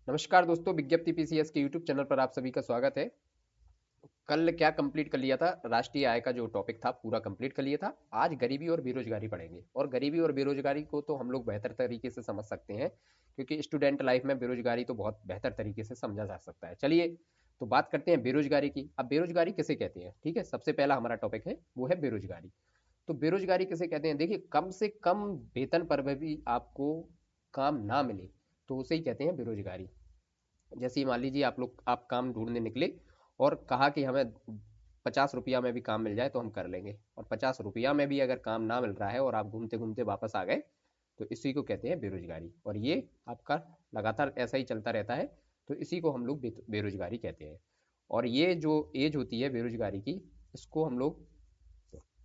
नमस्कार दोस्तों, विज्ञप्ति पीसीएस के यूट्यूब चैनल पर आप सभी का स्वागत है। कल क्या कंप्लीट कर लिया था, राष्ट्रीय आय का जो टॉपिक था पूरा कंप्लीट कर लिया था। आज गरीबी और बेरोजगारी पढ़ेंगे, और गरीबी और बेरोजगारी को तो हम लोग बेहतर तरीके से समझ सकते हैं, क्योंकि स्टूडेंट लाइफ में बेरोजगारी तो बहुत बेहतर तरीके से समझा जा सकता है। चलिए तो बात करते हैं बेरोजगारी की। अब बेरोजगारी किसे कहते हैं, ठीक है, सबसे पहला हमारा टॉपिक है वो है बेरोजगारी। तो बेरोजगारी किसे कहते हैं, देखिए, कम से कम वेतन पर भी आपको काम ना मिले तो उसे ही कहते हैं बेरोजगारी। जैसे ही मान लीजिए आप काम ढूंढने निकले और कहा कि हमें 50 रुपया में भी काम मिल जाए तो हम कर लेंगे, और 50 रुपया में भी अगर काम ना मिल रहा है और आप घूमते घूमते वापस आ गए, तो इसी को कहते हैं बेरोजगारी। और ये आपका लगातार ऐसा ही चलता रहता है, तो इसी को हम लोग बेरोजगारी कहते हैं। और ये जो एज होती है बेरोजगारी की, इसको हम लोग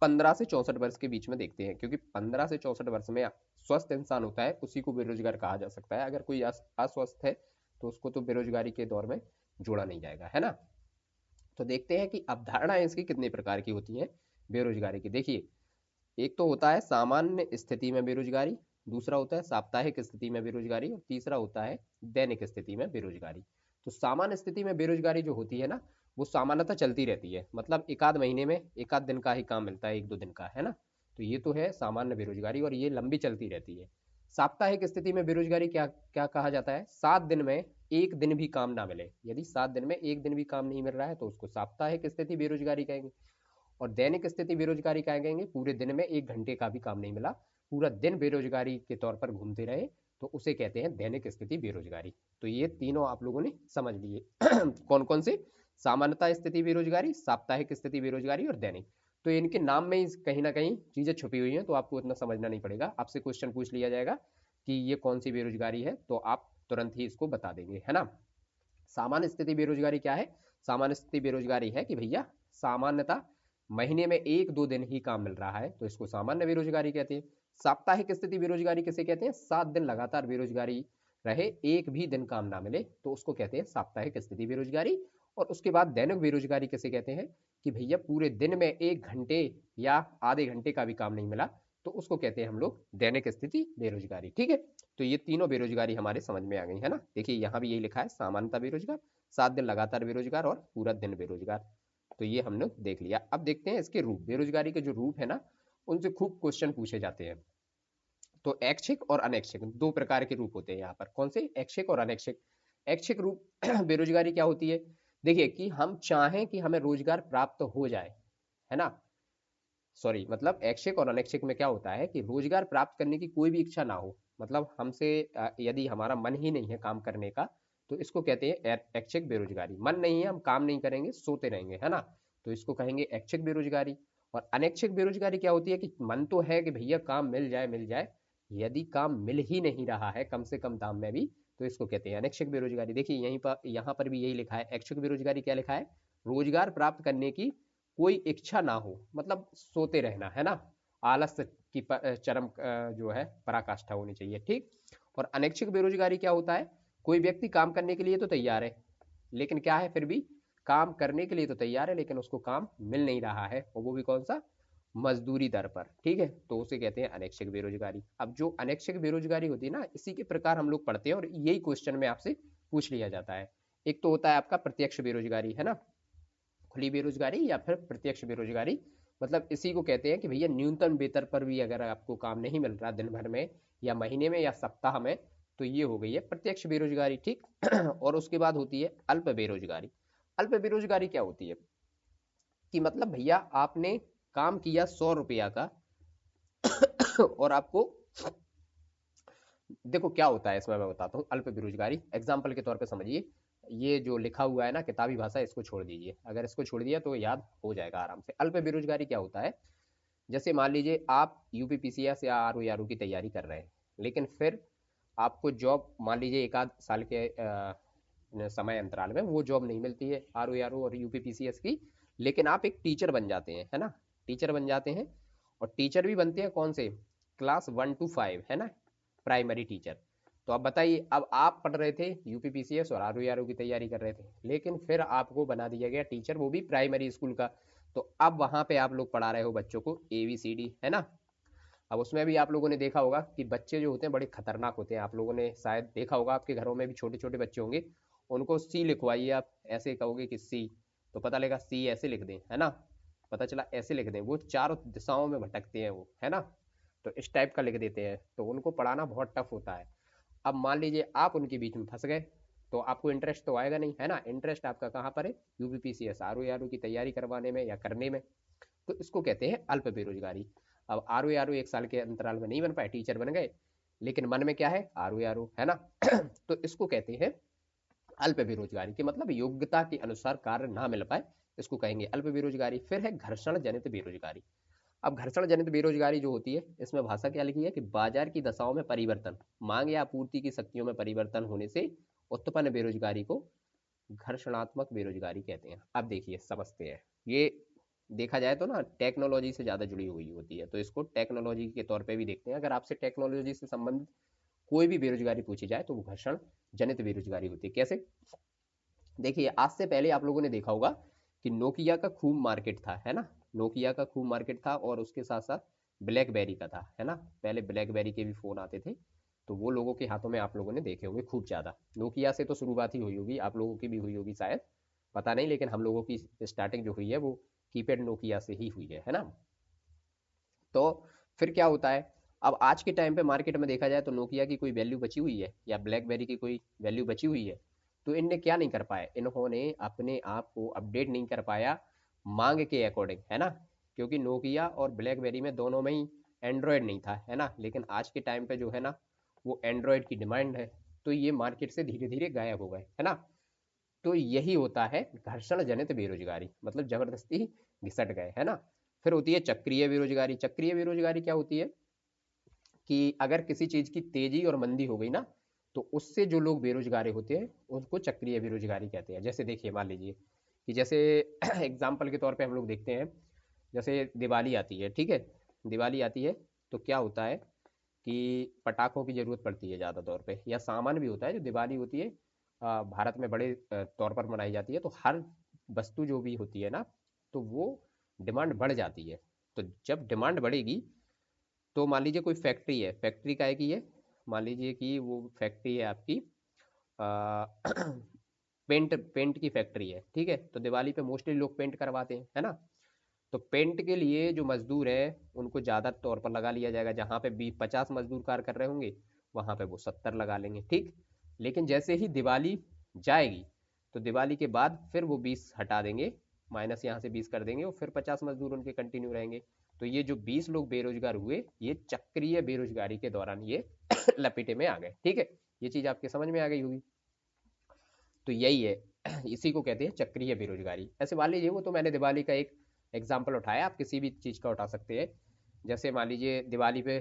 15 से 64 वर्ष के बीच में देखते हैं, क्योंकि 15 से 64 वर्ष में स्वस्थ इंसान होता है उसी को बेरोजगार कहा जा सकता है। अगर कोई अस्वस्थ है तो उसको तो बेरोजगारी के दौर में जोड़ा नहीं जाएगा, है ना। तो देखते हैं कि अवधारणाएं इसकी कितने प्रकार की होती हैं बेरोजगारी की। देखिए, एक तो होता है सामान्य स्थिति में बेरोजगारी, दूसरा होता है साप्ताहिक स्थिति में बेरोजगारी, और तीसरा होता है दैनिक स्थिति में बेरोजगारी। तो सामान्य स्थिति में बेरोजगारी जो होती है ना, वो सामान्यतः चलती रहती है, मतलब एक आध महीने में एक आध दिन का ही काम मिलता है, एक दो दिन का, है ना। तो ये तो है सामान्य बेरोजगारी, और ये लंबी चलती रहती है। साप्ताहिक स्थिति में बेरोजगारी क्या क्या कहा जाता है, 7 दिन में एक दिन भी काम ना मिले, यदि 7 दिन में एक दिन भी काम नहीं मिल रहा है तो उसको साप्ताहिक स्थिति बेरोजगारी कहेंगे। और दैनिक स्थिति बेरोजगारी क्या कहेंगे, पूरे दिन में 1 घंटे का भी काम नहीं मिला, पूरा दिन बेरोजगारी के तौर पर घूमते रहे, तो उसे कहते हैं दैनिक स्थिति बेरोजगारी। तो ये तीनों आप लोगों ने समझ लिए कौन कौन से, सामान्यता स्थिति बेरोजगारी, साप्ताहिक स्थिति बेरोजगारी और दैनिक। तो इनके नाम में ही कहीं ना कहीं चीजें छुपी हुई हैं, तो आपको इतना समझना नहीं पड़ेगा। आपसे क्वेश्चन पूछ लिया जाएगा कि ये कौन सी बेरोजगारी है, तो आप तुरंत ही इसको बता देंगे, है ना। सामान्य स्थिति बेरोजगारी क्या है, सामान्य स्थिति बेरोजगारी है कि भैया सामान्यता महीने में एक दो दिन ही काम मिल रहा है, तो इसको सामान्य बेरोजगारी कहते हैं। साप्ताहिक स्थिति बेरोजगारी किसे कहते हैं, 7 दिन लगातार बेरोजगारी रहे, एक भी दिन काम ना मिले, तो उसको कहते हैं साप्ताहिक स्थिति बेरोजगारी। और उसके बाद दैनिक बेरोजगारी किसे कहते हैं, कि भैया पूरे दिन में 1 घंटे या आधे घंटे का भी काम नहीं मिला, तो उसको कहते हैं हम लोग दैनिक स्थिति बेरोजगारी, ठीक है। तो ये तीनों बेरोजगारी हमारे समझ में आ गई, है ना। देखिए यहाँ भी यही लिखा है, सामान्यता बेरोजगार, 7 दिन लगातार बेरोजगार, और पूरा दिन बेरोजगार। तो ये हमने देख लिया। अब देखते हैं इसके रूप, बेरोजगारी के जो रूप है ना, उनसे खूब क्वेश्चन पूछे जाते हैं। तो ऐच्छिक और अनैच्छिक दो प्रकार के रूप होते हैं यहाँ पर। कौन से, ऐच्छिक और अनैच्छिक। ऐच्छिक रूप बेरोजगारी क्या होती है, देखिए कि हम चाहें कि हमें रोजगार प्राप्त हो जाए, है ना। सॉरी, मतलब ऐच्छिक और अनैच्छिक में क्या होता है कि रोजगार प्राप्त करने की कोई भी इच्छा ना हो, मतलब हमसे यदि हमारा मन ही नहीं है काम करने का, तो इसको कहते हैं ऐच्छिक बेरोजगारी। मन नहीं है, हम काम नहीं करेंगे, सोते रहेंगे, है ना, तो इसको कहेंगे ऐच्छिक बेरोजगारी। और अनैच्छिक बेरोजगारी क्या होती है कि मन तो है कि भैया काम मिल जाए मिल जाए, यदि काम मिल ही नहीं रहा है कम से कम दाम में भी, तो इसको कहते हैं अनैच्छिक बेरोजगारी। देखिए यहीं पर यहाँ पर भी यही लिखा है, ऐच्छिक बेरोजगारी क्या लिखा है, रोजगार प्राप्त करने की कोई इच्छा ना हो, मतलब सोते रहना, है ना। आलस की चरम जो है पराकाष्ठा होनी चाहिए, ठीक। और अनैच्छिक बेरोजगारी क्या होता है, कोई व्यक्ति काम करने के लिए तो तैयार है, लेकिन क्या है, फिर भी काम करने के लिए तो तैयार है लेकिन उसको काम मिल नहीं रहा है, और वो भी कौन सा, मजदूरी दर पर, ठीक है, तो उसे कहते हैं अनैच्छिक बेरोजगारी। अब जो अनैच्छिक बेरोजगारी होती है ना, इसी के प्रकार हम लोग पढ़ते हैं, और यही क्वेश्चन में आपसे पूछ लिया जाता है। एक तो होता है आपका प्रत्यक्ष बेरोजगारी, है ना, खुली बेरोजगारी या फिर प्रत्यक्ष बेरोजगारी। मतलब इसी को कहते हैं कि भैया न्यूनतम वेतन पर भी अगर आपको काम नहीं मिल रहा दिन भर में या महीने में या सप्ताह में, तो ये हो गई है प्रत्यक्ष बेरोजगारी, ठीक। और उसके बाद होती है अल्प बेरोजगारी। अल्प बेरोजगारी क्या होती है, कि मतलब भैया आपने काम किया 100 रुपया का और आपको, देखो क्या होता है इसमें मैं बताता हूँ। अल्प बेरोजगारी एग्जाम्पल के तौर पे समझिए, ये जो लिखा हुआ है ना किताबी भाषा, इसको छोड़ दीजिए, अगर इसको छोड़ दिया तो याद हो जाएगा आराम से। अल्प बेरोजगारी क्या होता है, जैसे मान लीजिए आप यूपीपीसीएस या आरओ की तैयारी कर रहे हैं, लेकिन फिर आपको जॉब मान लीजिए एक आध साल के समय अंतराल में वो जॉब नहीं मिलती है आरओ और यूपीपीसीएस की, लेकिन आप एक टीचर बन जाते हैं, है ना, टीचर बन जाते हैं। और टीचर भी बनते हैं कौन से, क्लास 1 to 5, है ना, प्राइमरी टीचर। तो अब बताइए, अब आप पढ़ रहे थे यूपीपीसीएस और आरओ की तैयारी कर रहे थे, लेकिन फिर आपको बना दिया गया टीचर, वो भी प्राइमरी स्कूल का। तो अब वहां पे आप लोग पढ़ा रहे हो बच्चों को ABCD, है ना। अब उसमें भी आप लोगों ने देखा होगा कि बच्चे जो होते हैं बड़े खतरनाक होते हैं। आप लोगों ने शायद देखा होगा, आपके घरों में भी छोटे छोटे बच्चे होंगे, उनको सी लिखवाइए, आप ऐसे कहोगे कि सी, तो पता लगेगा सी ऐसे लिख दें, है ना, पता चला ऐसे लिख दें, वो चारों दिशाओं में भटकते हैं वो, है ना। तो इस टाइप का लिख देते हैं, तो उनको पढ़ाना बहुत टफ होता है। अब मान लीजिए आप उनके बीच में फंस गए, तो आपको इंटरेस्ट तो आएगा नहीं, है ना। इंटरेस्ट आपका कहाँ पर है, यूपीपीसीएस आर की तैयारी करवाने में या करने में। तो इसको कहते हैं अल्प बेरोजगारी। अब आर एक साल के अंतराल में नहीं बन पाए, टीचर बन गए, लेकिन मन में क्या है, आर है ना। तो इसको कहते हैं अल्प बेरोजगारी, के मतलब योग्यता के अनुसार कार्य ना मिल पाए, इसको कहेंगे अल्प बेरोजगारी। फिर है घर्षण जनित बेरोजगारी। अब घर्षण जनित बेरोजगारी जो होती है, इसमें भाषा क्या लिखी है कि बाजार की दशाओं में परिवर्तन, मांग या आपूर्ति की शक्तियों में परिवर्तन होने से उत्पन्न बेरोजगारी को घर्षणात्मक बेरोजगारी कहते हैं। अब देखिए समझते हैं, ये देखा जाए तो ना टेक्नोलॉजी से ज़्यादा जुड़ी हुई होती है, तो इसको टेक्नोलॉजी के तौर पे भी देखते हैं। अगर आपसे टेक्नोलॉजी से संबंधित कोई भी बेरोजगारी पूछी जाए तो वो घर्षण जनित बेरोजगारी होती है। कैसे, देखिए आज से पहले आप लोगों ने देखा होगा कि नोकिया का खूब मार्केट था, है ना। नोकिया का खूब मार्केट था और उसके साथ साथ ब्लैकबेरी का था, है ना। पहले ब्लैकबेरी के भी फ़ोन आते थे, तो वो लोगों के हाथों में आप लोगों ने देखे होंगे खूब ज़्यादा। नोकिया से तो शुरुआत ही हुई होगी, आप लोगों की भी हुई होगी शायद, पता नहीं, लेकिन हम लोगों की स्टार्टिंग जो हुई है वो कीपैड नोकिया से ही हुई है ना। तो फिर क्या होता है, अब आज के टाइम पे मार्केट में देखा जाए तो नोकिया की कोई वैल्यू बची हुई है या ब्लैकबेरी की कोई वैल्यू बची हुई है। तो इनने क्या नहीं कर पाया, इन्होंने अपने आप को अपडेट नहीं कर पाया मांग के अकॉर्डिंग, है ना। क्योंकि नोकिया और ब्लैकबेरी में दोनों में ही एंड्रॉयड नहीं था, है ना। लेकिन आज के टाइम पे जो है ना वो एंड्रॉयड की डिमांड है, तो ये मार्केट से धीरे धीरे गायब हो गए, है ना। तो यही होता है घर्षण जनित बेरोजगारी, मतलब जबरदस्ती घिसट गए, है ना। फिर होती है चक्रीय बेरोजगारी। चक्रीय बेरोजगारी क्या होती है कि अगर किसी चीज की तेजी और मंदी हो गई ना, तो उससे जो लोग बेरोजगार होते हैं उनको चक्रीय बेरोजगारी कहते हैं। जैसे देखिए मान लीजिए कि जैसे एग्जाम्पल के तौर पे हम लोग देखते हैं, जैसे दिवाली आती है, ठीक है, दिवाली आती है तो क्या होता है कि पटाखों की जरूरत पड़ती है ज़्यादा तौर पे, या सामान भी होता है। जो दिवाली होती है भारत में बड़े तौर पर मनाई जाती है, तो हर वस्तु जो भी होती है ना, तो वो डिमांड बढ़ जाती है। तो जब डिमांड बढ़ेगी, तो मान लीजिए कोई फैक्ट्री है, फैक्ट्री का है कि ये, मान लीजिए कि वो फैक्ट्री है आपकी आ, पेंट पेंट की फैक्ट्री है, ठीक है। तो दिवाली पे मोस्टली लोग पेंट करवाते हैं, है ना। तो पेंट के लिए जो मजदूर है उनको ज़्यादा तौर पर लगा लिया जाएगा। जहाँ पे 50 मजदूर कार्य कर रहे होंगे, वहाँ पे वो 70 लगा लेंगे, ठीक। लेकिन जैसे ही दिवाली जाएगी, तो दिवाली के बाद फिर वो 20 हटा देंगे, माइनस यहाँ से 20 कर देंगे, और फिर 50 मजदूर उनके कंटिन्यू रहेंगे। तो ये जो 20 लोग बेरोजगार हुए, ये चक्रीय बेरोजगारी के दौरान ये लपेटे में आ गए, ठीक है। ये चीज आपके समझ में आ गई होगी। तो यही है, इसी को कहते हैं चक्रीय बेरोजगारी। ऐसे मान लीजिए, वो तो मैंने दिवाली का एक एग्जाम्पल उठाया, आप किसी भी चीज का उठा सकते हैं। जैसे मान लीजिए दिवाली पे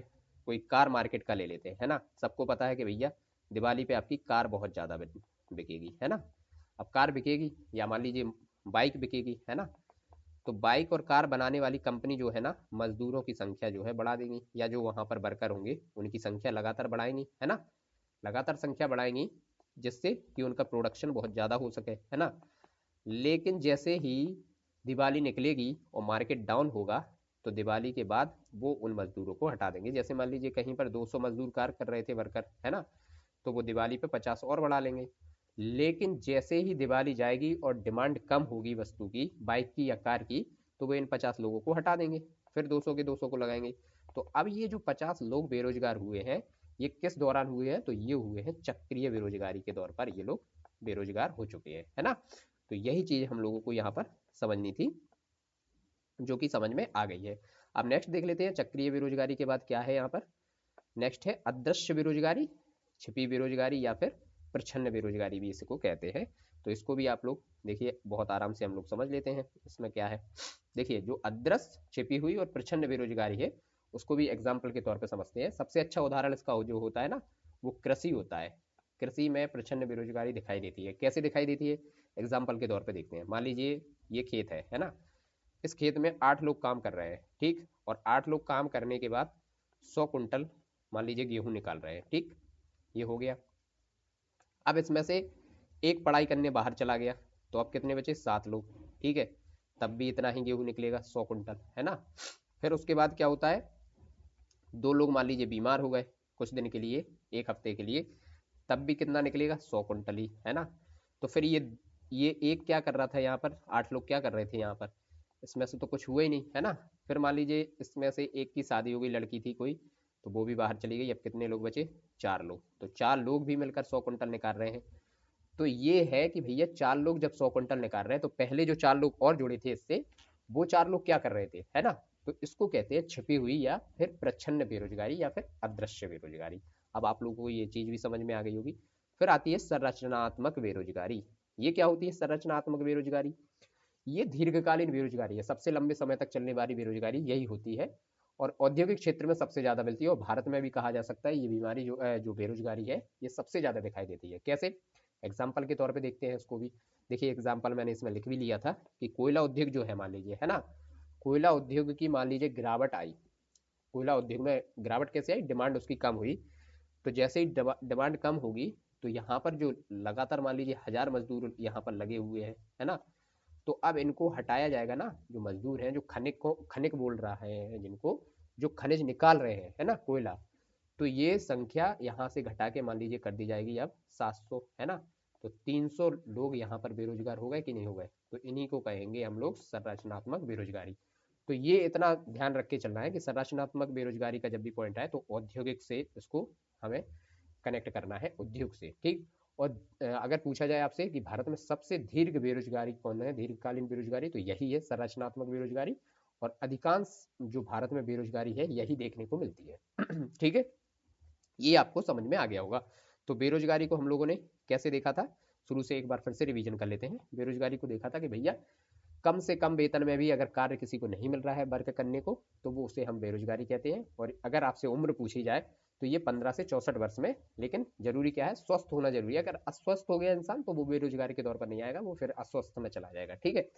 कोई कार मार्केट का ले लेते हैं, है ना। सबको पता है कि भैया दिवाली पे आपकी कार बहुत ज्यादा बिकेगी, है ना। अब कार बिकेगी, या मान लीजिए बाइक बिकेगी, है ना। तो बाइक और कार बनाने वाली कंपनी जो है ना, मजदूरों की संख्या जो है बढ़ा देंगी, या जो वहां पर वर्कर होंगे उनकी संख्या लगातार बढ़ाएंगी, है ना। लगातार संख्या बढ़ाएंगी, जिससे कि उनका प्रोडक्शन बहुत ज़्यादा हो सके, है ना। लेकिन जैसे ही दिवाली निकलेगी और मार्केट डाउन होगा, तो दिवाली के बाद वो उन मजदूरों को हटा देंगे। जैसे मान लीजिए कहीं पर 200 मजदूर कार्य कर रहे थे, वर्कर, है ना, तो वो दिवाली पे 50 और बढ़ा लेंगे। लेकिन जैसे ही दिवाली जाएगी और डिमांड कम होगी वस्तु की, बाइक की या कार की, तो वो इन 50 लोगों को हटा देंगे, फिर 200 के 200 को लगाएंगे। तो अब ये जो 50 लोग बेरोजगार हुए हैं, ये किस दौरान हुए हैं, तो ये हुए हैं चक्रीय बेरोजगारी के दौर पर, ये लोग बेरोजगार हो चुके हैं, है ना। तो यही चीज हम लोगों को यहाँ पर समझनी थी, जो कि समझ में आ गई है। अब नेक्स्ट देख लेते हैं, चक्रीय बेरोजगारी के बाद क्या है यहाँ पर। नेक्स्ट है अदृश्य बेरोजगारी, छिपी बेरोजगारी, या फिर प्रच्छन्न बेरोजगारी भी इसको कहते हैं। तो इसको भी आप लोग देखिए बहुत आराम से हम लोग समझ लेते हैं, इसमें क्या है। देखिए जो अदृश्य, छिपी हुई और प्रच्छन्न बेरोजगारी है, उसको भी एग्जाम्पल के तौर पर समझते हैं। सबसे अच्छा उदाहरण इसका जो होता है ना, वो कृषि होता है। कृषि में प्रच्छन्न बेरोजगारी दिखाई देती है। कैसे दिखाई देती है, एग्जाम्पल के तौर पर देखते हैं। मान लीजिए ये खेत है ना। इस खेत में 8 लोग काम कर रहे हैं, ठीक। और 8 लोग काम करने के बाद 100 कुंटल मान लीजिए गेहूं निकाल रहे हैं, ठीक। ये हो गया। अब इसमें से एक पढ़ाई करने बाहर चला गया, तो अब कितने बचे, 7 लोग, ठीक है। तब भी इतना ही गेहूं निकलेगा, 100 कुंटल, है ना। फिर उसके बाद क्या होता है, दो लोग मान लीजिए बीमार हो गए कुछ दिन के लिए, एक हफ्ते के लिए, तब भी कितना निकलेगा, 100 क्विंटल ही, है ना। तो फिर ये एक क्या कर रहा था यहाँ पर, 8 लोग क्या कर रहे थे यहाँ पर, इसमें से तो कुछ हुआ ही नहीं, है ना। फिर मान लीजिए इसमें से एक की शादी हो गई, लड़की थी कोई, तो वो भी बाहर चली गई, अब कितने लोग बचे, 4 लोग, तो 4 लोग भी मिलकर 100 क्विंटल निकाल रहे हैं। तो ये है कि भैया 4 लोग जब 100 क्विंटल निकाल रहे हैं, तो पहले जो 4 लोग और जुड़े थे इससे, वो 4 लोग क्या कर रहे थे, है ना। तो इसको कहते हैं छिपी हुई या फिर प्रच्छन्न बेरोजगारी या फिर अदृश्य बेरोजगारी। अब आप लोगों को ये चीज भी समझ में आ गई होगी। फिर आती है संरचनात्मक बेरोजगारी। ये क्या होती है संरचनात्मक बेरोजगारी, ये दीर्घकालीन बेरोजगारी है, सबसे लंबे समय तक चलने वाली बेरोजगारी यही होती है, और औद्योगिक क्षेत्र में सबसे ज्यादा मिलती है, और भारत में भी कहा जा सकता है ये बीमारी जो बेरोजगारी है ये सबसे ज्यादा दिखाई देती है। कैसे, एग्जाम्पल के तौर पे देखते हैं इसको भी। देखिए एग्जाम्पल मैंने इसमें लिख भी लिया था कि कोयला उद्योग जो है मान लीजिए, है ना, कोयला उद्योग की मान लीजिए गिरावट आई, कोयला उद्योग में गिरावट कैसे आई, डिमांड उसकी कम हुई। तो जैसे ही डिमांड कम होगी, तो यहाँ पर जो लगातार मान लीजिए 1000 मजदूर यहाँ पर लगे हुए हैं, है ना, तो अब इनको हटाया जाएगा ना, जो मजदूर हैं जो खनिक बोल रहा है जिनको, जो खनिज निकाल रहे हैं, है ना, कोयला, तो ये संख्या यहाँ से घटा के मान लीजिए कर दी जाएगी अब 700, है ना। तो 300 लोग यहाँ पर बेरोजगार हो गए कि नहीं हो गए, तो इन्हीं को कहेंगे हम लोग संरचनात्मक बेरोजगारी। तो ये इतना ध्यान रख के चलना है कि संरचनात्मक बेरोजगारी का जब भी पॉइंट आए तो औद्योगिक से इसको हमें कनेक्ट करना है, उद्योग से, ठीक। और अगर पूछा जाए आपसे कि भारत में सबसे दीर्घ बेरोजगारी कौन है, दीर्घकालीन बेरोजगारी, तो यही है संरचनात्मक बेरोजगारी, और अधिकांश जो भारत में बेरोजगारी है यही देखने को मिलती है। ठीक है, ये आपको समझ में आ गया होगा। तो बेरोजगारी को हम लोगों ने कैसे देखा था, शुरू से एक बार फिर से रिवीजन कर लेते हैं। बेरोजगारी को देखा था कि भैया कम से कम वेतन में भी अगर कार्य किसी को नहीं मिल रहा है वर्क करने को, तो वो उसे हम बेरोजगारी कहते हैं। और अगर आपसे उम्र पूछी जाए तो ये 15 से 64 वर्ष में, लेकिन जरूरी क्या है, स्वस्थ होना जरूरी है। अगर अस्वस्थ हो गया इंसान तो वो बेरोजगारी के तौर पर नहीं आएगा, वो फिर अस्वस्थ में चला जाएगा, ठीक है।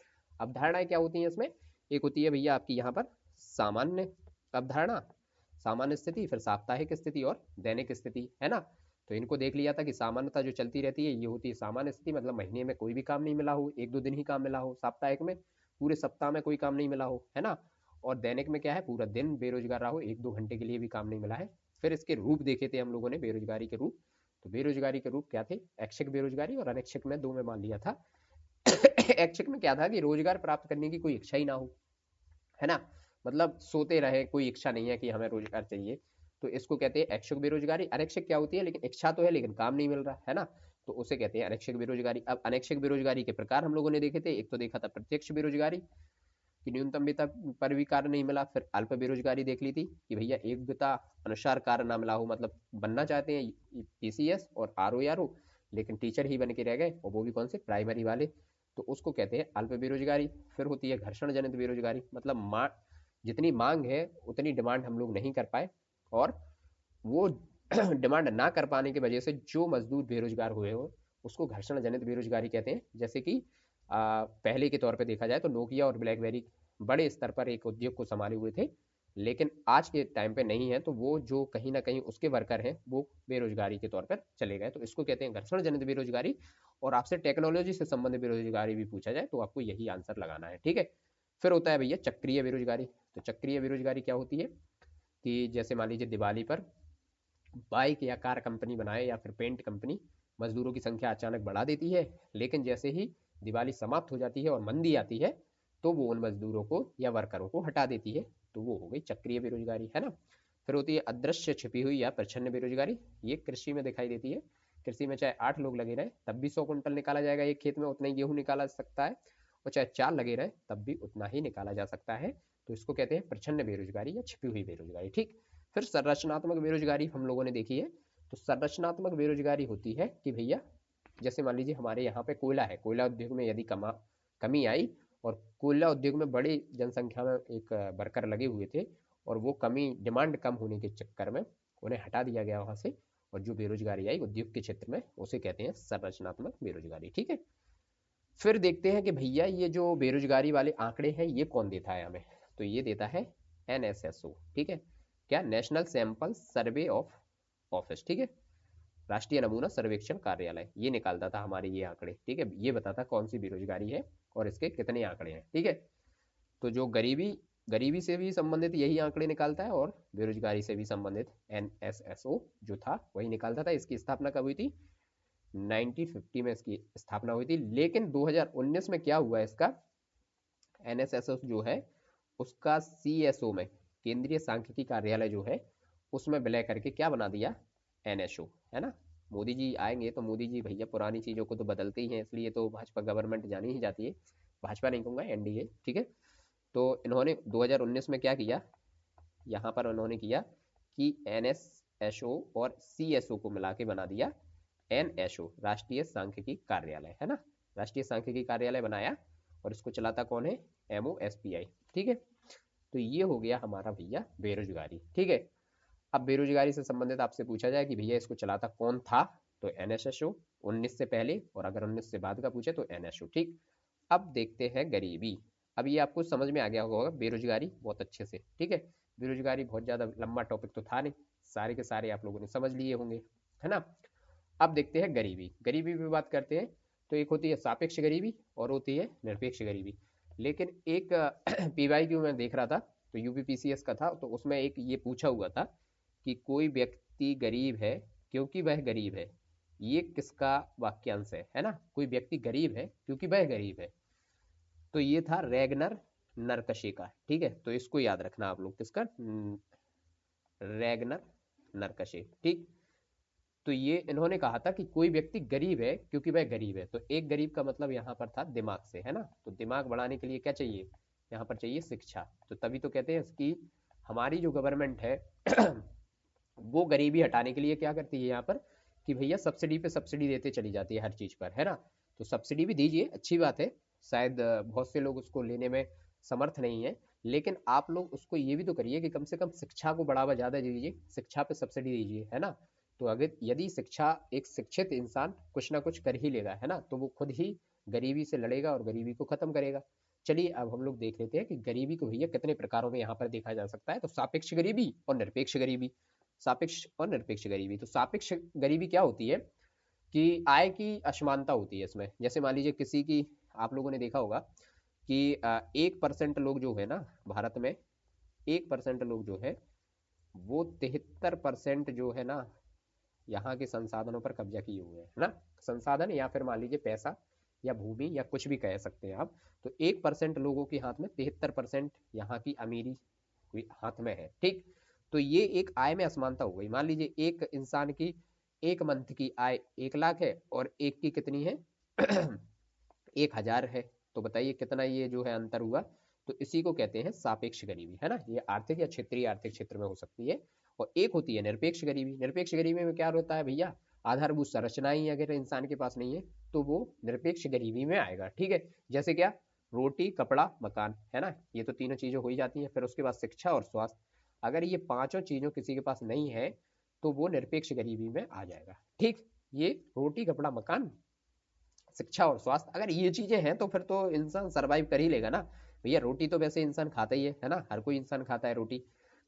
अवधारणाएं क्या होती हैं इसमें, एक होती है भैया आपकी यहाँ पर सामान्य अवधारणा, सामान्य स्थिति, फिर साप्ताहिक स्थिति और दैनिक स्थिति, है ना। तो इनको देख लिया था कि सामान्यता जो चलती रहती है ये होती है सामान्य स्थिति, मतलब महीने में कोई भी काम नहीं मिला हो, 1-2 दिन ही काम मिला हो, साप्ताहिक में पूरे सप्ताह में कोई काम नहीं मिला हो, है ना। और दैनिक में क्या है, पूरा दिन बेरोजगार रहा हो, 1-2 घंटे के लिए भी काम नहीं मिला है। फिर इसके रूप देखे थे हम लोगों ने बेरोजगारी के रूप। तो बेरोजगारी के रूप क्या थे, ऐच्छिक बेरोजगारी और अनैच्छिक में, दो में मान लिया था। ऐच्छिक में क्या था कि रोजगार प्राप्त करने की कोई इच्छा ही ना हो, है ना, मतलब सोते रहे, कोई इच्छा नहीं है कि हमें रोजगार चाहिए, तो इसको कहते हैं ऐच्छिक बेरोजगारी। अनैच्छिक क्या होती है, लेकिन इच्छा तो है लेकिन काम नहीं मिल रहा, है ना, तो उसे कहते हैं अनैच्छिक बेरोजगारी। अब अनैच्छिक बेरोजगारी के प्रकार हम लोगों ने देखे थे, एक तो देखा था प्रत्यक्ष बेरोजगारी कि न्यूनतम वेतन पर भी कार्य नहीं मिला, फिर अल्प बेरोजगारी देख ली थी कि भैया योग्यता अनुसार कार्य ना मिला हो, मतलब बनना चाहते हैं पीसीएस और आरओ, लेकिन टीचर ही बन के रह गए, और वो भी कौन से, प्राइमरी वाले, तो उसको कहते हैं अल्प बेरोजगारी। फिर होती है घर्षण जनित बेरोजगारी, मतलब जितनी मांग है उतनी डिमांड हम लोग नहीं कर पाए, और वो डिमांड ना कर पाने की वजह से जो मजदूर बेरोजगार हुए हो उसको घर्षण जनित बेरोजगारी कहते हैं। जैसे कि पहले के तौर पे देखा जाए तो नोकिया और ब्लैकबेरी बड़े स्तर पर एक उद्योग को संभाले हुए थे, लेकिन आज के टाइम पे नहीं है, तो वो जो कहीं ना कहीं उसके वर्कर हैं वो बेरोजगारी के तौर पर चले गए, तो इसको कहते हैं घर्षण जनित बेरोजगारी। और आपसे टेक्नोलॉजी से संबंधित बेरोजगारी भी पूछा जाए तो आपको यही आंसर लगाना है, ठीक है। फिर होता है भैया चक्रीय बेरोजगारी। तो चक्रीय बेरोजगारी क्या होती है कि जैसे मान लीजिए दिवाली पर बाइक या कार कंपनी बनाए या फिर पेंट कंपनी मजदूरों की संख्या अचानक बढ़ा देती है, लेकिन जैसे ही दिवाली समाप्त हो जाती है और मंदी आती है तो वो उन मजदूरों को या वर्करों को हटा देती है, तो वो हो गई चक्रीय बेरोजगारी, है ना। फिर होती है अदृश्य छिपी हुई या प्रच्छन्न बेरोजगारी, ये कृषि में दिखाई देती है। कृषि में चाहे 8 लोग लगे रहे तब भी 100 क्विंटल निकाला जाएगा, एक खेत में उतना ही गेहूं निकाला जा सकता है, और चाहे 4 लगे रहे तब भी उतना ही निकाला जा सकता है। तो इसको कहते हैं प्रच्छन्न बेरोजगारी या छिपी हुई बेरोजगारी, ठीक। फिर संरचनात्मक बेरोजगारी हम लोगों ने देखी है। तो संरचनात्मक बेरोजगारी होती है कि भैया जैसे मान लीजिए हमारे यहाँ पे कोयला है, कोयला उद्योग में यदि कमी आई, और कोयला उद्योग में बड़ी जनसंख्या में एक वर्कर लगे हुए थे, और वो कमी डिमांड कम होने के चक्कर में उन्हें हटा दिया गया वहां से, और जो बेरोजगारी आई उद्योग के क्षेत्र में उसे कहते हैं संरचनात्मक बेरोजगारी, ठीक है। फिर देखते हैं कि भैया ये जो बेरोजगारी वाले आंकड़े हैं ये कौन देता है हमें, तो ये देता है एनएसएसओ, ठीक है, क्या, national sample survey of office, ठीक है, राष्ट्रीय नमूना सर्वेक्षण कार्यालय, ये निकालता था हमारे ये आंकड़े, ठीक है, ये बताता कौन सी बेरोजगारी है और इसके कितने आंकड़े हैं, ठीक है। तो जो गरीबी गरीबी से भी संबंधित यही आंकड़े निकालता है और बेरोजगारी से भी संबंधित एनएसएसओ जो था वही निकालता था। इसकी स्थापना कब हुई थी? 1950 में इसकी स्थापना हुई थी। लेकिन 2019 में क्या हुआ, इसका एनएसएसओ जो है उसका सीएसओ में, केंद्रीय सांख्यिकी कार्यालय जो है उसमें विलय करके क्या बना दिया? एनएसओ, है ना। मोदी जी आएंगे तो मोदी जी भैया पुरानी चीजों को तो बदलते ही हैं, इसलिए तो भाजपा गवर्नमेंट जानी ही जाती है। भाजपा नहीं कहूंगा, एनडीए, ठीक है। तो इन्होंने 2019 में क्या किया, यहाँ पर उन्होंने किया कि एनएसएसओ और सीएसओ को मिला के बना दिया एनएसओ, राष्ट्रीय सांख्यिकी कार्यालय, है ना। राष्ट्रीय सांख्यिकी कार्यालय बनाया और इसको चलाता कौन है? एमओएसपीआई, ठीक है। तो ये हो गया हमारा भैया बेरोजगारी, ठीक है। अब बेरोजगारी से संबंधित आपसे पूछा जाए कि भैया इसको चलाता कौन था, तो एनएसएसओ 19 से पहले, और अगर 19 से बाद का पूछे तो एनएसओ, ठीक। अब देखते हैं गरीबी। अब ये आपको समझ में आ गया होगा बेरोजगारी बहुत अच्छे से, ठीक है। बेरोजगारी बहुत ज्यादा लंबा टॉपिक तो था नहीं, सारे के सारे आप लोगों ने समझ लिए होंगे, है ना। अब देखते हैं गरीबी। गरीबी पे बात करते हैं तो एक होती है सापेक्ष गरीबी और होती है निरपेक्ष गरीबी। लेकिन एक पीवाईक्यू में देख रहा था तो यूपीपीसीएस का था, तो उसमें एक ये पूछा हुआ था कि कोई व्यक्ति गरीब है क्योंकि वह गरीब है, ये किसका वाक्यांश है ना। कोई व्यक्ति गरीब है क्योंकि वह गरीब है, तो ये था रैगनर नरकशे का, ठीक है। तो इसको याद रखना आप लोग, किसका? रैगनर नरकशे, ठीक। तो ये इन्होंने कहा था कि कोई व्यक्ति गरीब है क्योंकि वह गरीब है, तो एक गरीब का मतलब यहाँ पर था दिमाग से, है ना। तो दिमाग बढ़ाने के लिए क्या चाहिए? यहाँ पर चाहिए शिक्षा। तो तभी तो कहते हैं कि हमारी जो गवर्नमेंट है वो गरीबी हटाने के लिए क्या करती है यहाँ पर कि भैया सब्सिडी पे सब्सिडी देते चली जाती है हर चीज पर, है ना। तो सब्सिडी भी दीजिए, अच्छी बात है। शायद बहुत से लोग उसको लेने में समर्थ नहीं है, लेकिन आप लोग उसको ये भी तो करिए कि कम से कम शिक्षा को बढ़ावा ज्यादा दीजिए, शिक्षा पे सब्सिडी दीजिए, है ना। तो अगर यदि शिक्षा, एक शिक्षित इंसान कुछ ना कुछ कर ही लेगा, है ना, तो वो खुद ही गरीबी से लड़ेगा और गरीबी को खत्म करेगा। चलिए अब हम लोग देख लेते हैं कि गरीबी को भैया कितने प्रकारों में यहाँ पर देखा जा सकता है। तो सापेक्ष गरीबी और निरपेक्ष गरीबी। सापेक्ष और निरपेक्ष गरीबी, तो सापेक्ष गरीबी क्या होती है कि आय की असमानता होती है इसमें। जैसे मान लीजिए किसी की, आप लोगों ने देखा होगा कि 1% लोग जो है ना भारत में, 1% लोग जो है वो 73% जो है ना यहाँ के संसाधनों पर कब्जा किए हुए हैं, है ना। संसाधन या फिर मान लीजिए पैसा या भूमि या कुछ भी कह सकते हैं आप। तो 1% लोगों के हाथ में 73% यहाँ की अमीरी हाथ में है, ठीक। तो ये एक आय में असमानता हो गई। मान लीजिए एक इंसान की एक मंथ की आय 1 लाख है और एक की कितनी है 1,000 है। तो बताइए कितना ये जो है अंतर हुआ। तो इसी को कहते हैं सापेक्ष गरीबी, है ना। ये आर्थिक या क्षेत्रीय आर्थिक क्षेत्र में हो सकती है। और एक होती है निरपेक्ष गरीबी। निरपेक्ष गरीबी में क्या होता है भैया, आधारभूत संरचना ही अगर इंसान के पास नहीं है तो वो निरपेक्ष गरीबी में आएगा, ठीक है। जैसे क्या? रोटी, कपड़ा, मकान, है ना। ये तो तीनों चीजें हो ही जाती हैं। फिर उसके बाद शिक्षा और स्वास्थ्य। अगर ये पांचों चीजों किसी के पास नहीं है तो वो निरपेक्ष गरीबी में आ जाएगा, ठीक। ये रोटी, कपड़ा, मकान, शिक्षा और स्वास्थ्य, अगर ये चीजें हैं तो फिर तो इंसान सरवाइव कर ही लेगा ना। भैया रोटी तो वैसे इंसान खाता ही है ना, हर कोई इंसान खाता है रोटी।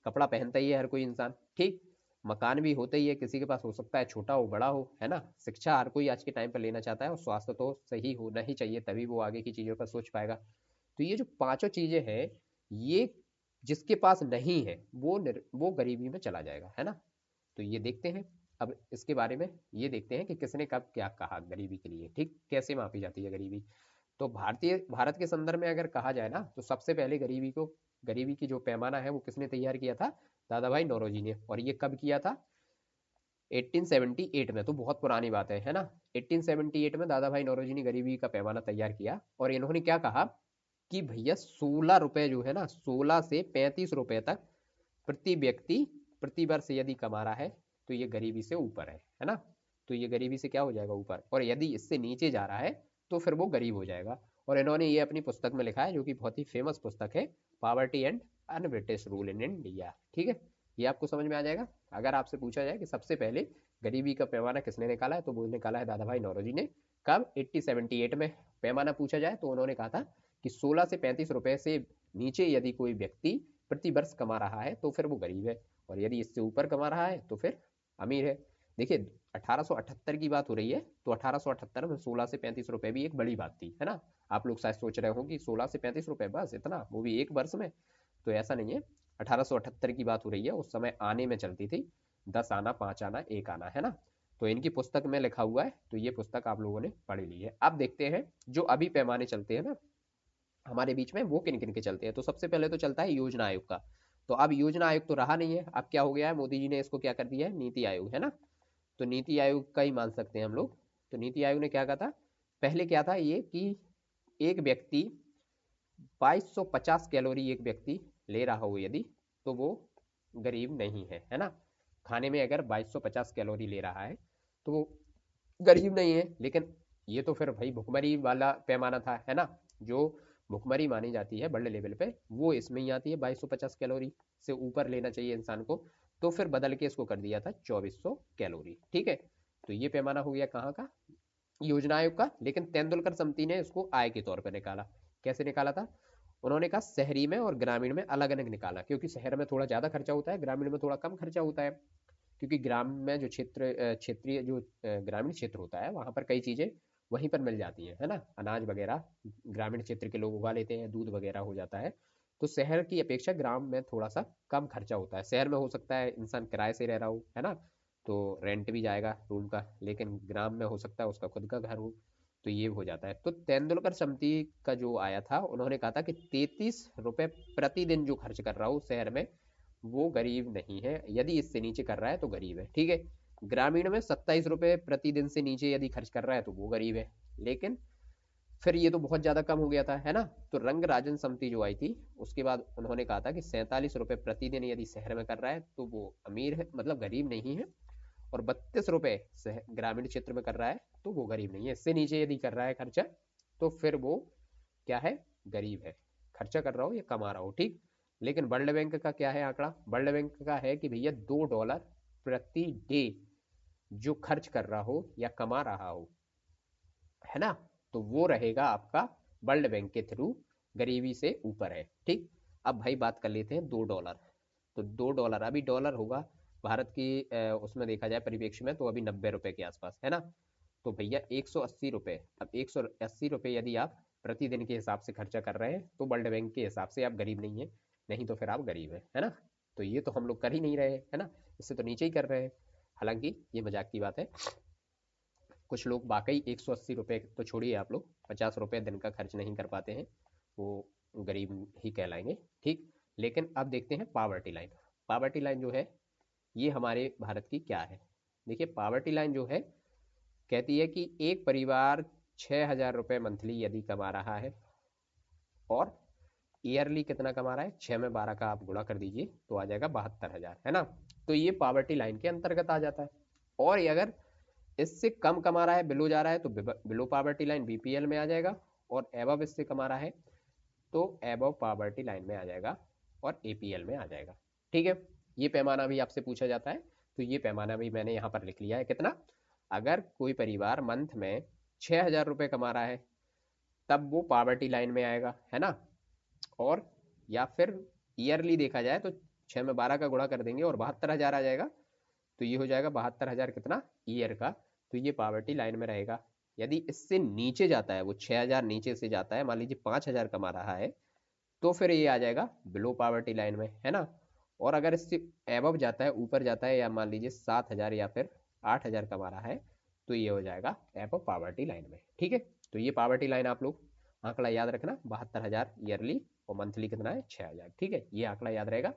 कपड़ा पहनता ही है हर कोई इंसान, ठीक। मकान भी होता ही है, किसी के पास हो सकता है छोटा हो बड़ा हो, है ना। शिक्षा हर कोई आज के टाइम पर लेना चाहता है और स्वास्थ्य तो सही होना ही चाहिए, तभी वो आगे की चीजों का सोच पाएगा। तो ये जो पांचों चीजें हैं, ये जिसके पास नहीं है वो गरीबी में चला जाएगा, है ना। तो ये देखते हैं। अब इसके बारे में ये देखते हैं कि किसने कब क्या कहा गरीबी के लिए, ठीक। कैसे मापी जाती है गरीबी। तो भारत के संदर्भ में अगर कहा जाए ना तो सबसे पहले गरीबी की जो पैमाना है वो किसने तैयार किया था? दादा भाई नौरोजी ने। और ये कब किया था? 1878 में। तो बहुत पुरानी बात है ना। 1878 में दादा भाई नौरोजी ने गरीबी का पैमाना तैयार किया और इन्होंने क्या कहा कि भैया 16 रुपए जो है ना, 16 से 35 रुपए तक प्रति व्यक्ति प्रति वर्ष यदि कमा रहा है तो ये गरीबी से ऊपर है ना। तो ये गरीबी से क्या हो जाएगा? ऊपर। और यदि इससे नीचे जा रहा है तो फिर वो गरीब हो जाएगा। और इन्होंने ये अपनी पुस्तक में लिखा है, जो कि बहुत ही फेमस पुस्तक है, poverty and un British rule in India, ठीक है। ये आपको समझ में आ जाएगा। अगर आपसे पूछा जाए कि सबसे पहले गरीबी का पैमाना किसने निकाला है तो वो निकाला है दादा भाई नौरोजी ने। कब? 1878 में। पैमाना पूछा जाए तो उन्होंने कहा था कि 16 से 35 रुपए से नीचे यदि कोई व्यक्ति प्रति वर्ष कमा रहा है तो फिर वो गरीब है, और यदि इससे ऊपर कमा रहा है तो फिर अमीर है। देखिए 1878 की बात हो रही है, तो 1878 में 16 से 35 रुपए भी एक बड़ी बात थी, है ना। आप लोग शायद सोच रहे हो कि 16 से 35 रुपए बस इतना, वो भी एक वर्ष में। तो ऐसा नहीं है, 1878 की बात हो रही है, उस समय आने में चलती थी, 10 आना, 5 आना, 1 आना, है ना। तो इनकी पुस्तक में लिखा हुआ है, तो ये पुस्तक आप लोगों ने पढ़ ली है। अब देखते हैं जो अभी पैमाने चलते हैं ना हमारे बीच में, वो किन किन के चलते हैं। तो सबसे पहले तो चलता है योजना आयोग का। तो अब योजना आयोग तो रहा नहीं है, अब क्या हो गया है, मोदी जी ने इसको क्या कर दिया है, नीति आयोग, है ना। तो नीति आयोग का ही मान सकते हैं हम लोग। तो नीति आयोग ने क्या कहा था, पहले क्या था ये कि एक व्यक्ति 2250 कैलोरी एक व्यक्ति ले रहा हो यदि, तो वो गरीब नहीं है ना। खाने में अगर 2250 कैलोरी ले रहा है तो वो गरीब नहीं है। लेकिन ये तो फिर भाई भुखमरी वाला पैमाना था, है ना। जो भुखमरी मानी जाती है वर्ल्ड लेवल पे, वो इसमें ही आती है, 2250 कैलोरी से ऊपर लेना चाहिए इंसान को। तो फिर बदल के इसको कर दिया था 2400 कैलोरी, ठीक है। तो ये पैमाना हो गया कहाँ का, योजना आयोग का। लेकिन तेंदुलकर समिति ने इसको आय के तौर पर निकाला। कैसे निकाला था, उन्होंने कहा शहरी में और ग्रामीण में अलग अलग निकाला, क्योंकि शहर में थोड़ा ज्यादा खर्चा होता है, ग्रामीण में थोड़ा कम खर्चा होता है। क्योंकि ग्राम में जो क्षेत्रीय जो ग्रामीण क्षेत्र होता है, वहां पर कई चीजें वहीं पर मिल जाती हैं, है ना। अनाज वगैरह ग्रामीण क्षेत्र के लोग उगा लेते हैं, दूध वगैरह हो जाता है। तो शहर की अपेक्षा ग्राम में थोड़ा सा कम खर्चा होता है। शहर में हो सकता है इंसान किराए से रह रहा हो, है ना, तो रेंट भी जाएगा रूम का। लेकिन ग्राम में हो सकता है उसका खुद का घर हो, तो ये हो जाता है। तो तेंदुलकर समिति का जो आया था, उन्होंने कहा था कि 33 रुपए प्रतिदिन जो खर्च कर रहा हो शहर में, वो गरीब नहीं है। यदि इससे नीचे कर रहा है तो गरीब है, ठीक है। ग्रामीण में 27 रुपए प्रतिदिन से नीचे यदि खर्च कर रहा है तो वो गरीब है। लेकिन फिर ये तो बहुत ज्यादा कम हो गया था, है ना। तो रंग राजन समिति जो आई थी, उसके बाद उन्होंने कहा था कि 47 रुपए प्रतिदिन यदि शहर में कर रहा है तो वो अमीर है, मतलब गरीब नहीं है। और 32 रुपए ग्रामीण क्षेत्र में कर रहा है तो वो गरीब नहीं है। इससे नीचे यदि कर रहा है खर्चा, तो फिर वो क्या है, गरीब है। खर्चा कर रहा हो या कमा रहा हो, ठीक। लेकिन वर्ल्ड बैंक का क्या है आंकड़ा, वर्ल्ड बैंक का है कि भैया $2 प्रति डे जो खर्च कर रहा हो या कमा रहा हो, है ना, तो वो रहेगा आपका वर्ल्ड बैंक के थ्रू गरीबी से ऊपर है, ठीक। अब भाई बात कर लेते हैं $2। तो $2 अभी डॉलर होगा भारत की उसमें देखा जाए परिप्रेक्ष्य में, तो अभी 90 रुपए के आसपास, है ना। तो भैया 180 रुपए, अब 180 रुपए यदि आप प्रतिदिन के हिसाब से खर्चा कर रहे हैं, तो वर्ल्ड बैंक के हिसाब से आप गरीब नहीं है, नहीं तो फिर आप गरीब है ना। तो ये तो हम लोग कर ही नहीं रहे, है ना, इससे तो नीचे ही कर रहे हैं। हालांकि ये मजाक की बात है, कुछ लोग वाकई 180 रुपए तो छोड़िए, आप लोग 50 रुपए दिन का खर्च नहीं कर पाते हैं, वो गरीब ही कहलाएंगे, ठीक। लेकिन अब देखते हैं पावर्टी लाइन। पावर्टी लाइन जो है, ये हमारे भारत की क्या है। देखिए पावर्टी लाइन जो है, कहती है कि एक परिवार 6,000 रुपये मंथली यदि कमा रहा है, और ईयरली कितना कमा रहा है, 6 में 12 का आप गुणा कर दीजिए तो आ जाएगा 72,000, है ना। तो ये पावर्टी लाइन के अंतर्गत आ जाता है। और ये अगर इससे कम कमा रहा है, बिलो जा रहा है, तो बिलो पावर्टी लाइन बीपीएल में आ जाएगा। और एबव इससे कमा रहा है तो एबव पावर्टी लाइन में आ जाएगा और एपीएल में आ जाएगा, ठीक है। ये पैमाना भी आपसे पूछा जाता है, तो ये पैमाना भी मैंने यहाँ पर लिख लिया है। कितना, अगर कोई परिवार मंथ में 6,000 रुपये कमा रहा है, तब वो पावर्टी लाइन में आएगा, है ना। और या फिर ईयरली देखा जाए तो 6 में 12 का गुणा कर देंगे और 72,000 आ जाएगा। तो ये हो जाएगा 72,000 कितना, ईयर का। तो ये पावर्टी लाइन में रहेगा। यदि इससे नीचे जाता है, वो 6,000 नीचे से जाता है, मान लीजिए 5,000 कमा रहा है, तो फिर ये आ जाएगा बिलो पावर्टी लाइन में, है ना। और अगर इससे एबव जाता है, ऊपर जाता है, या मान लीजिए 7,000 या फिर 8,000 कमा रहा है, तो ये हो जाएगा एबव पावर्टी लाइन में, ठीक है। तो ये पावर्टी लाइन आप लोग आंकड़ा याद रखना, 72,000 ईयरली, और मंथली कितना है, 6,000, ठीक है, ये आंकड़ा याद रहेगा।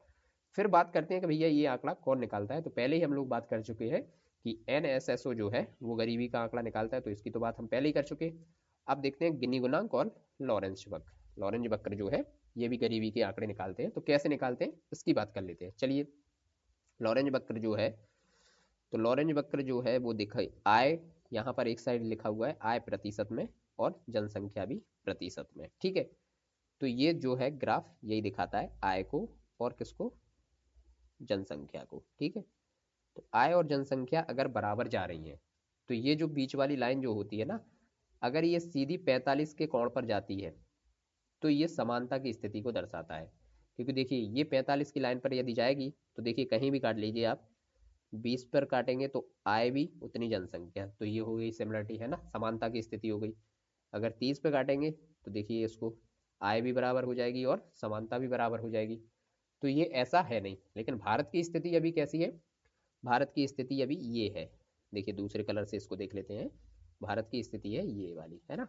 फिर बात करते हैं कि भैया ये आंकड़ा कौन निकालता है। तो पहले ही हम लोग बात कर चुके हैं कि एनएसएसओ जो है वो गरीबी का आंकड़ा निकालता है, तो इसकी तो बात हम पहले ही कर चुके हैं। अब देखते हैं गिनी गुणांक और लॉरेंस वक्र। लॉरेंस वक्र जो है, ये भी गरीबी के आंकड़े निकालते हैं। तो कैसे निकालते हैं इसकी बात कर लेते हैं, चलिए। लॉरेंज वक्र जो है, तो लॉरेंज वक्र जो है वो दिखाई आय, यहाँ पर एक साइड लिखा हुआ है आय प्रतिशत में, और जनसंख्या भी प्रतिशत में, ठीक है। तो ये जो है ग्राफ यही दिखाता है आय को और किसको, जनसंख्या को, ठीक है। तो आय और जनसंख्या अगर बराबर जा रही है, तो ये जो बीच वाली लाइन जो होती है ना, अगर ये सीधी 45 के कोण पर जाती है, तो ये समानता की स्थिति को दर्शाता है। क्योंकि देखिए ये 45 की लाइन पर यदि जाएगी, तो देखिए कहीं भी काट लीजिए आप, 20 पर काटेंगे तो आय भी उतनी जनसंख्या, तो ये हो गई सिमिलरिटी, है ना, समानता की स्थिति हो गई। अगर 30 पे काटेंगे तो देखिए इसको, आय भी बराबर हो जाएगी और समानता भी बराबर हो जाएगी। तो ये ऐसा है नहीं। लेकिन भारत की स्थिति अभी कैसी है? भारत की स्थिति अभी ये है, देखिए दूसरे कलर से इसको देख लेते हैं। भारत की स्थिति है ये वाली, है ना।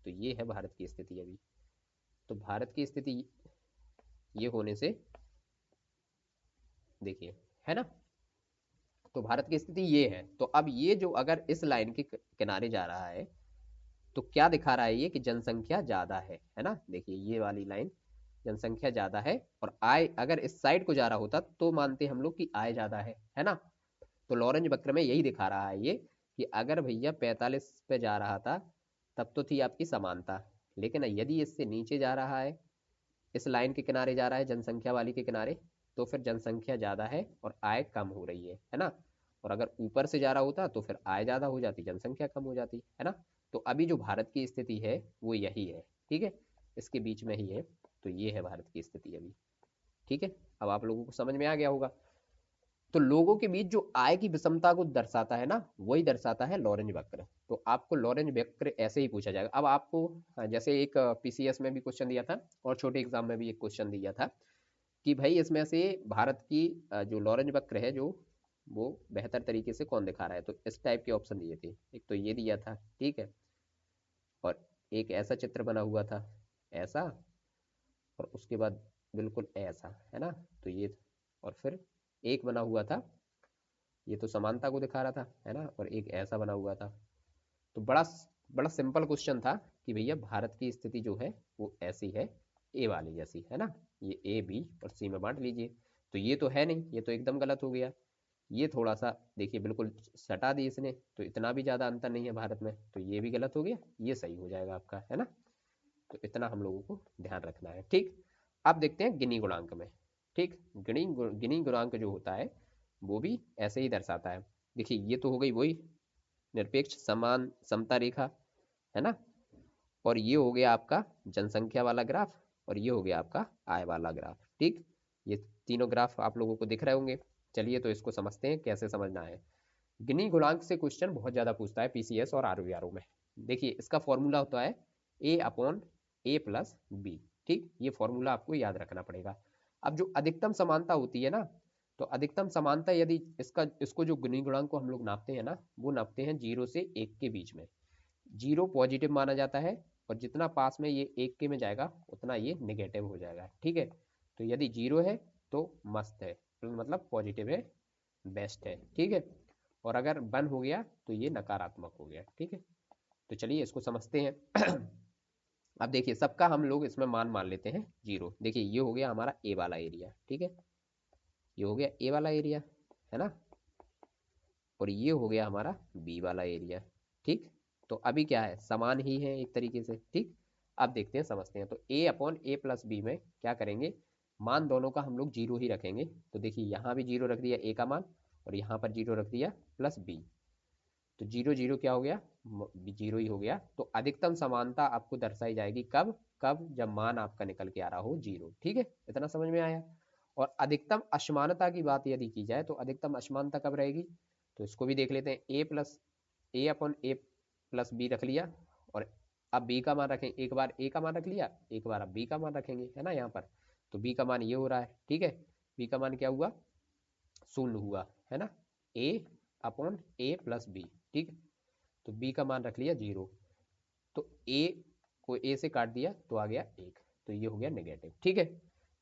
तो ये है भारत की स्थिति अभी। तो भारत की स्थिति ये होने से देखिए, है ना। तो भारत की स्थिति ये है। तो अब ये जो अगर इस लाइन के किनारे जा रहा है तो क्या दिखा रहा है ये कि जनसंख्या ज्यादा है ना। देखिए ये वाली लाइन जनसंख्या ज्यादा है, और आय अगर इस साइड को जा रहा होता तो मानते हम लोग कि आय ज्यादा है ना। तो लॉरेंज वक्र में यही दिखा रहा है ये कि अगर भैया 45 पे जा रहा था तब तो थी आपकी समानता, लेकिन यदि इससे नीचे जा रहा है, इस लाइन के किनारे जा रहा है जनसंख्या वाली के किनारे, तो फिर जनसंख्या ज़्यादा है और आय कम हो रही है ना। और अगर ऊपर से जा रहा होता तो फिर आय ज़्यादा हो जाती, जनसंख्या कम हो जाती, है ना। तो अभी जो भारत की स्थिति है वो यही है, ठीक है, इसके बीच में ही है। तो ये है भारत की स्थिति अभी, ठीक है। अब आप लोगों को समझ में आ गया होगा। तो लोगों के बीच जो आय की विषमता को दर्शाता है ना, वही दर्शाता है लॉरेंज वक्र। तो आपको लॉरेंज वक्र ऐसे ही पूछा जाएगा। अब आपको जैसे एक पीसीएस में भी क्वेश्चन दिया था और छोटे एग्जाम में भी एक क्वेश्चन दिया था कि भाई इसमें से भारत की जो लॉरेंज वक्र है जो वो बेहतर तरीके से कौन दिखा रहा है, तो इस टाइप के ऑप्शन दिए थे। एक तो ये दिया था, ठीक है, और एक ऐसा चित्र बना हुआ था, ऐसा, और उसके बाद बिल्कुल ऐसा, है ना। तो ये, और फिर एक बना हुआ था, ये तो समानता को दिखा रहा था, है ना, और एक ऐसा बना हुआ था। तो बड़ा बड़ा सिंपल क्वेश्चन था कि भैया भारत की स्थिति जो है वो ऐसी है, ए वाली जैसी, है ना। ये ए बी और सी में बांट लीजिए। तो ये तो है नहीं, ये तो एकदम गलत हो गया। ये थोड़ा सा देखिए बिल्कुल सटा दी इसने, तो इतना भी ज़्यादा अंतर नहीं है भारत में, तो ये भी गलत हो गया, ये सही हो जाएगा आपका, है ना। तो इतना हम लोगों को ध्यान रखना है, ठीक। अब देखते हैं गिनी गुणांक में, ठीक। गिनी गुणांक जो होता है वो भी ऐसे ही दर्शाता है। देखिए ये तो हो गई वही निरपेक्ष समान समता रेखा, है ना। और ये हो गया आपका जनसंख्या वाला ग्राफ, और ये हो गया आपका आय वाला ग्राफ, ठीक। ये तीनों ग्राफ आप लोगों को दिख रहे होंगे। चलिए तो इसको समझते हैं कैसे समझना है। गिनी गुणांक से क्वेश्चन बहुत ज्यादा पूछता है पीसीएस और आरवीआरओ में। देखिए इसका फॉर्मूला होता है ए अपॉन ए प्लस बी, ठीक। ये फॉर्मूला आपको याद रखना पड़ेगा। अब जो अधिकतम समानता होती है ना, तो अधिकतम समानता यदि इसको जो गिनी गुणांक को हम लोग नापते हैं ना, वो नापते हैं 0 से 1 के बीच में। 0 पॉजिटिव माना जाता है, और जितना पास में ये 1 के में जाएगा उतना ये नेगेटिव हो जाएगा, ठीक है। तो यदि 0 है तो मस्त है, मतलब पॉजिटिव है, बेस्ट है, ठीक है। और अगर 1 हो गया तो ये नकारात्मक हो गया, ठीक है। तो चलिए इसको समझते हैं। अब देखिए सबका हम लोग इसमें मान लेते हैं 0। देखिए ये हो गया हमारा ए वाला एरिया, ठीक है, ये हो गया ए वाला एरिया, है ना। और ये हो गया हमारा बी वाला एरिया, ठीक। तो अभी क्या है, समान ही है एक तरीके से, ठीक। अब देखते हैं समझते हैं। तो ए अपॉन ए प्लस बी में क्या करेंगे, मान दोनों का हम लोग 0 ही रखेंगे। तो देखिए यहाँ भी 0 रख दिया ए का मान, और यहाँ पर 0 रख दिया प्लस बी। तो 0 0 क्या हो गया, 0 ही हो गया। तो अधिकतम समानता आपको दर्शाई जाएगी कब, कब जब मान आपका निकल के आ रहा हो 0, ठीक है। इतना समझ में आया। और अधिकतम असमानता की बात यदि की जाए तो अधिकतम असमानता कब रहेगी, तो इसको भी देख लेते हैं। ए अपॉन ए प्लस बी रख लिया, और अब बी का मान रखें, एक बार ए का मान रख लिया, एक बार अब बी का मान रखेंगे, है ना यहाँ पर। तो बी का मान ये हो रहा है, ठीक है। बी का मान क्या हुआ, 0 हुआ, है ना। ए अपॉन ए प्लस बी, ठीक है। तो बी का मान रख लिया 0। तो ए को ए से काट दिया तो आ गया 1, तो ये हो गया नेगेटिव, ठीक है।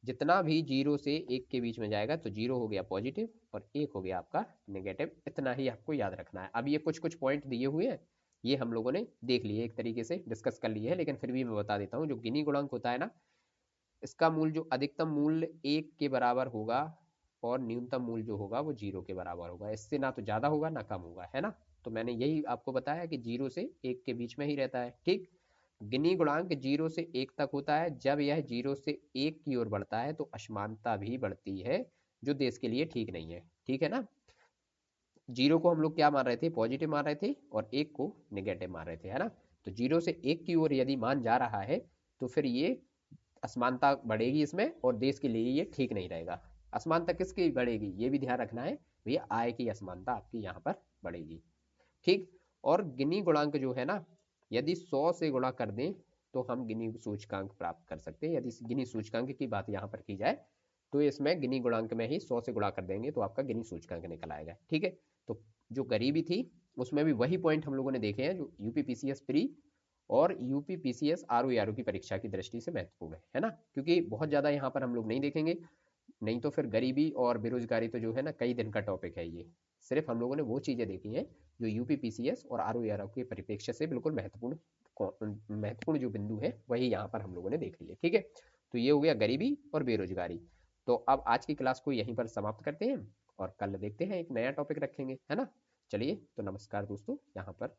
जितना भी 0 से 1 के बीच में जाएगा तो 0 हो गया पॉजिटिव और 1 हो गया आपका नेगेटिव। इतना ही आपको याद रखना है। अब ये कुछ कुछ पॉइंट दिए हुए हैं, ये हम लोगों ने देख लिए, एक तरीके से डिस्कस कर लिए है, लेकिन फिर भी मैं बता देता हूँ। जो गिनी गुणांक होता है ना, इसका मूल जो अधिकतम मूल्य 1 के बराबर होगा, और न्यूनतम मूल्य जो होगा वो 0 के बराबर होगा। इससे ना तो ज़्यादा होगा ना कम होगा, है ना। तो मैंने यही आपको बताया कि 0 से 1 के बीच में ही रहता है, ठीक। गिनी गुणांक 0 से 1 तक होता है। जब यह 0 से 1 की ओर बढ़ता है तो असमानता भी बढ़ती है, जो देश के लिए ठीक नहीं है, ठीक है ना। 0 को हम लोग क्या मान रहे थे, पॉजिटिव मान रहे थे, और 1 को नेगेटिव मान रहे थे, है ना। तो 0 से 1 की ओर यदि मान जा रहा है तो फिर ये असमानता बढ़ेगी इसमें, और देश के लिए ये ठीक नहीं रहेगा। असमानता किसकी बढ़ेगी, ये भी ध्यान रखना है भैया, आय की असमानता आपकी यहाँ पर बढ़ेगी, ठीक। और गिनी गुणांक जो है ना, यदि 100 से गुणा कर दें तो हम गिनी सूचकांक प्राप्त कर सकते हैं। यदि गिनी सूचकांक की बात यहाँ पर की जाए तो इसमें गिनी गुणांक में ही 100 से गुणा कर देंगे तो आपका गिनी सूचकांक निकल आएगा। ठीक है, तो जो गरीबी थी उसमें भी वही पॉइंट हम लोगों ने देखे हैं जो यूपीपीसीएस प्री और यूपीपीसीएस आरओ की परीक्षा की दृष्टि से महत्वपूर्ण है ना, क्योंकि बहुत ज्यादा यहाँ पर हम लोग नहीं देखेंगे, नहीं तो फिर गरीबी और बेरोजगारी तो जो है ना कई दिन का टॉपिक है ये। सिर्फ हम लोगों ने वो चीजें देखी हैं जो यूपीपीसीएस और आरओ के परिप्रेक्ष्य से बिल्कुल महत्वपूर्ण जो बिंदु है वही यहाँ पर हम लोगों ने देख लिए। ठीक है, तो ये हो गया गरीबी और बेरोजगारी। तो अब आज की क्लास को यहीं पर समाप्त करते हैं और कल देखते हैं एक नया टॉपिक रखेंगे, है ना। चलिए, तो नमस्कार दोस्तों, यहाँ पर